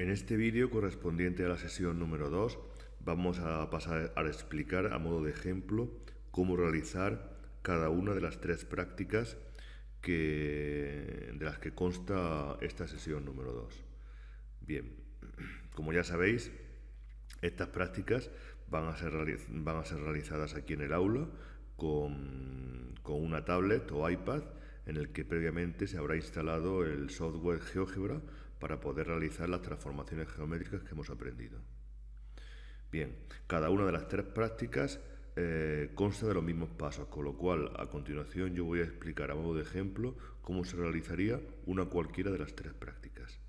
En este vídeo correspondiente a la sesión número 2 vamos a pasar a explicar a modo de ejemplo cómo realizar cada una de las tres prácticas de las que consta esta sesión número 2. Bien, como ya sabéis, estas prácticas van a ser realizadas aquí en el aula con una tablet o iPad en el que previamente se habrá instalado el software GeoGebra para poder realizar las transformaciones geométricas que hemos aprendido. Bien, cada una de las tres prácticas consta de los mismos pasos, con lo cual a continuación yo voy a explicar a modo de ejemplo cómo se realizaría una cualquiera de las tres prácticas.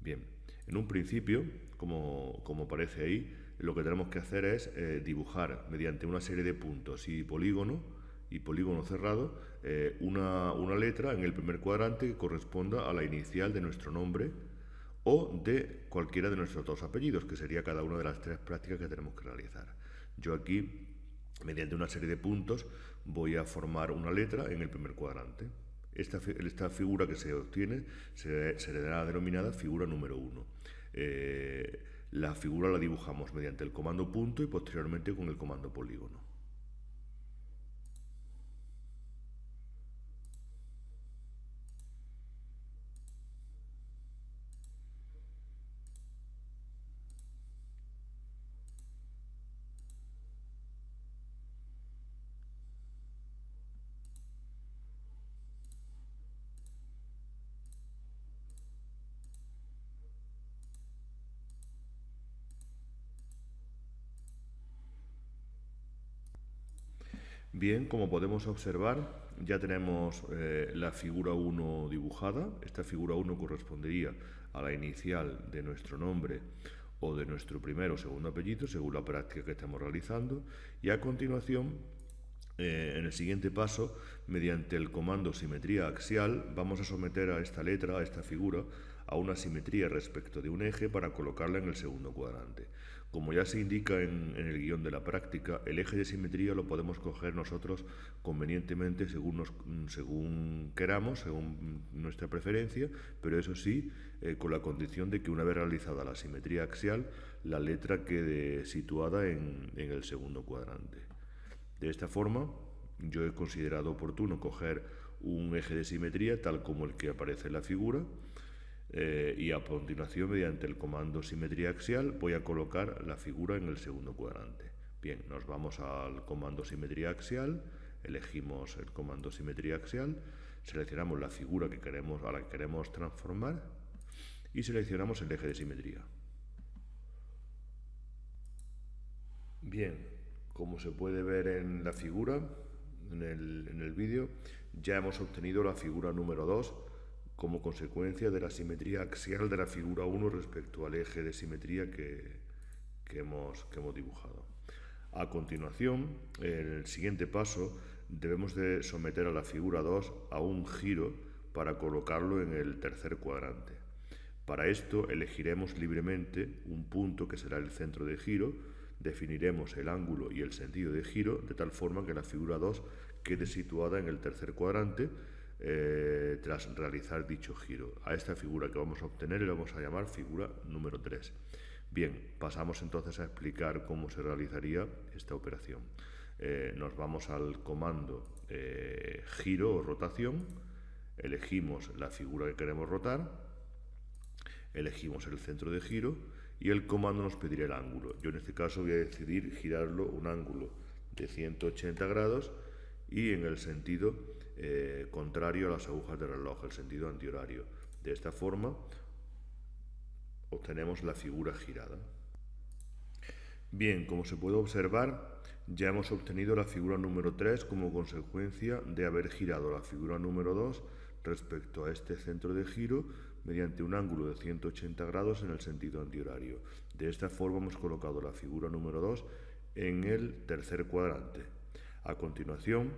Bien, en un principio, como aparece ahí, lo que tenemos que hacer es dibujar mediante una serie de puntos y polígono cerrado una letra en el primer cuadrante que corresponda a la inicial de nuestro nombre o de cualquiera de nuestros dos apellidos, que sería cada una de las tres prácticas que tenemos que realizar. Yo aquí, mediante una serie de puntos, voy a formar una letra en el primer cuadrante. Esta figura que se obtiene se le dará denominada figura número 1. La figura la dibujamos mediante el comando punto y posteriormente con el comando polígono. Bien, como podemos observar, ya tenemos la figura 1 dibujada. Esta figura 1 correspondería a la inicial de nuestro nombre o de nuestro primer o segundo apellido, según la práctica que estamos realizando. Y a continuación, en el siguiente paso, mediante el comando simetría axial, vamos a someter a esta letra, a esta figura, a una simetría respecto de un eje para colocarla en el segundo cuadrante. Como ya se indica en el guión de la práctica, el eje de simetría lo podemos coger nosotros convenientemente según queramos, según nuestra preferencia, pero eso sí, con la condición de que una vez realizada la simetría axial, la letra quede situada en el segundo cuadrante. De esta forma, yo he considerado oportuno coger un eje de simetría tal como el que aparece en la figura y a continuación, mediante el comando simetría axial, voy a colocar la figura en el segundo cuadrante. Bien, nos vamos al comando simetría axial, elegimos el comando simetría axial, seleccionamos la figura a la que queremos transformar y seleccionamos el eje de simetría. Bien, como se puede ver en la figura, en el vídeo, ya hemos obtenido la figura número 2 como consecuencia de la simetría axial de la figura 1 respecto al eje de simetría que hemos dibujado. A continuación, en el siguiente paso, debemos de someter a la figura 2 a un giro para colocarlo en el tercer cuadrante. Para esto elegiremos libremente un punto que será el centro de giro, definiremos el ángulo y el sentido de giro de tal forma que la figura 2 quede situada en el tercer cuadrante tras realizar dicho giro. A esta figura que vamos a obtener le vamos a llamar figura número 3. Bien, pasamos entonces a explicar cómo se realizaría esta operación. Nos vamos al comando giro o rotación, elegimos la figura que queremos rotar, elegimos el centro de giro y el comando nos pedirá el ángulo. Yo en este caso voy a decidir girarlo un ángulo de 180 grados y en el sentido contrario a las agujas del reloj, el sentido antihorario. De esta forma obtenemos la figura girada. Bien, como se puede observar, ya hemos obtenido la figura número 3 como consecuencia de haber girado la figura número 2 respecto a este centro de giro mediante un ángulo de 180 grados en el sentido antihorario. De esta forma hemos colocado la figura número 2 en el tercer cuadrante. A continuación,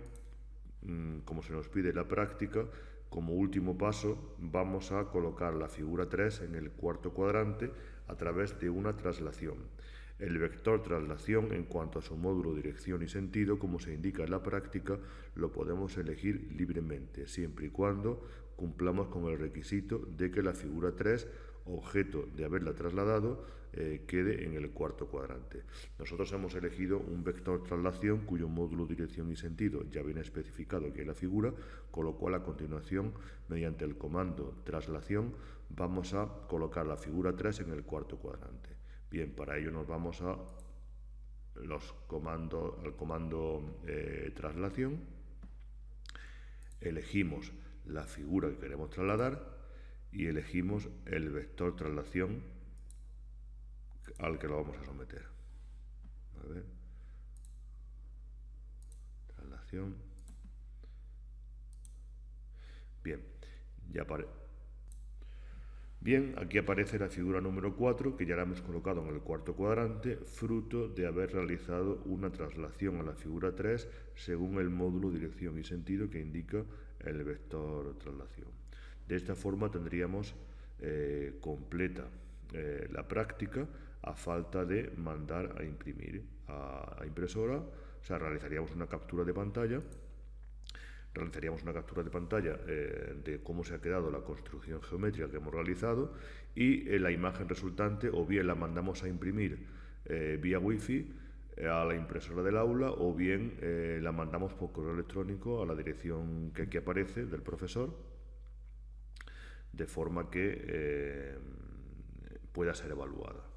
como se nos pide la práctica, como último paso vamos a colocar la figura 3 en el cuarto cuadrante a través de una traslación. El vector traslación, en cuanto a su módulo, dirección y sentido, como se indica en la práctica, lo podemos elegir libremente, siempre y cuando cumplamos con el requisito de que la figura 3, objeto de haberla trasladado, quede en el cuarto cuadrante. Nosotros hemos elegido un vector traslación cuyo módulo, dirección y sentido ya viene especificado aquí en la figura, con lo cual a continuación, mediante el comando traslación, vamos a colocar la figura 3 en el cuarto cuadrante. Bien, para ello nos vamos al comando traslación, elegimos la figura que queremos trasladar y elegimos el vector traslación al que lo vamos a someter. A ver. Traslación. Bien, Bien, aquí aparece la figura número 4, que ya la hemos colocado en el cuarto cuadrante, fruto de haber realizado una traslación a la figura 3 según el módulo, dirección y sentido que indica el vector traslación. De esta forma tendríamos completa la práctica, a falta de mandar a imprimir a impresora. O sea, realizaríamos una captura de pantalla de cómo se ha quedado la construcción geométrica que hemos realizado, y la imagen resultante o bien la mandamos a imprimir vía wifi a la impresora del aula, o bien la mandamos por correo electrónico a la dirección que aquí aparece del profesor, de forma que pueda ser evaluada.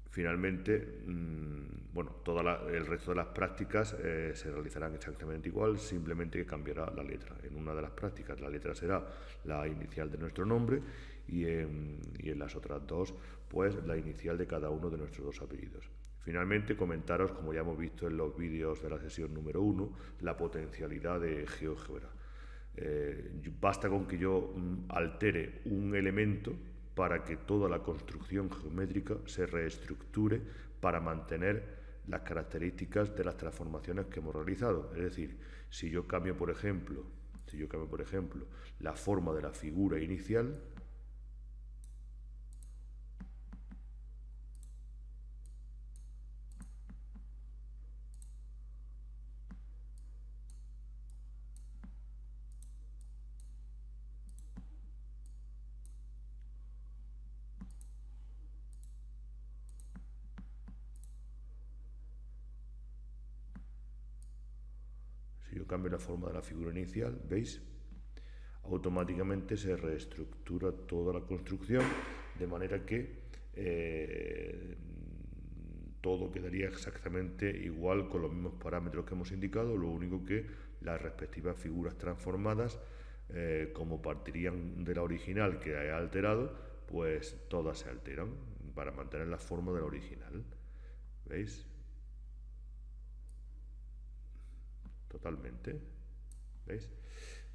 Finalmente, todo el resto de las prácticas se realizarán exactamente igual, simplemente que cambiará la letra. En una de las prácticas la letra será la inicial de nuestro nombre y en las otras dos, pues la inicial de cada uno de nuestros dos apellidos. Finalmente, comentaros, como ya hemos visto en los vídeos de la sesión número 1, la potencialidad de GeoGebra. Basta con que yo altere un elemento para que toda la construcción geométrica se reestructure para mantener las características de las transformaciones que hemos realizado. Es decir, si yo cambio, por ejemplo, la forma de la figura inicial, cambio la forma de la figura inicial, ¿veis? Automáticamente se reestructura toda la construcción, de manera que todo quedaría exactamente igual con los mismos parámetros que hemos indicado, lo único que las respectivas figuras transformadas, como partirían de la original que he alterado, pues todas se alteran para mantener la forma de la original, ¿veis? Totalmente, ¿veis?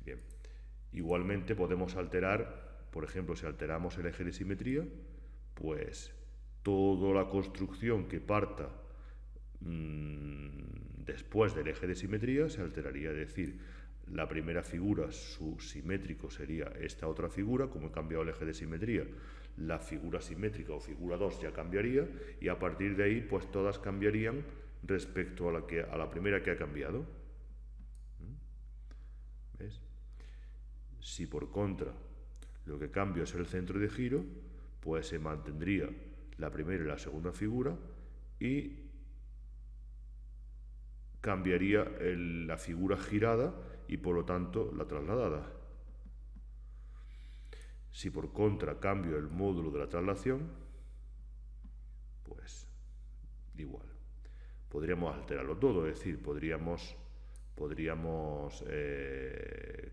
Bien, igualmente podemos alterar, por ejemplo, si alteramos el eje de simetría, pues toda la construcción que parta después del eje de simetría se alteraría. Es decir, la primera figura, su simétrico sería esta otra figura. Como he cambiado el eje de simetría, la figura simétrica o figura 2 ya cambiaría, y a partir de ahí pues todas cambiarían respecto a la primera que ha cambiado. ¿Ves? Si por contra lo que cambio es el centro de giro, pues se mantendría la primera y la segunda figura y cambiaría la figura girada y por lo tanto la trasladada. Si por contra cambio el módulo de la traslación, pues igual. Podríamos alterarlo todo, es decir, podríamos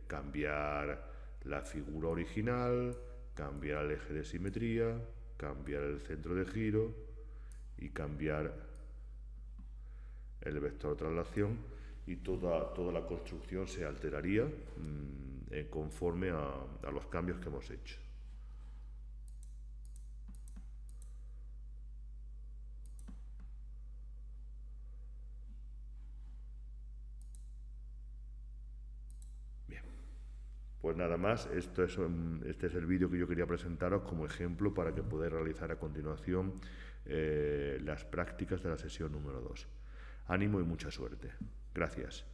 cambiar la figura original, cambiar el eje de simetría, cambiar el centro de giro y cambiar el vector de traslación, y toda la construcción se alteraría conforme a los cambios que hemos hecho. Pues nada más, este es el vídeo que yo quería presentaros como ejemplo para que podáis realizar a continuación las prácticas de la sesión número 2. Ánimo y mucha suerte. Gracias.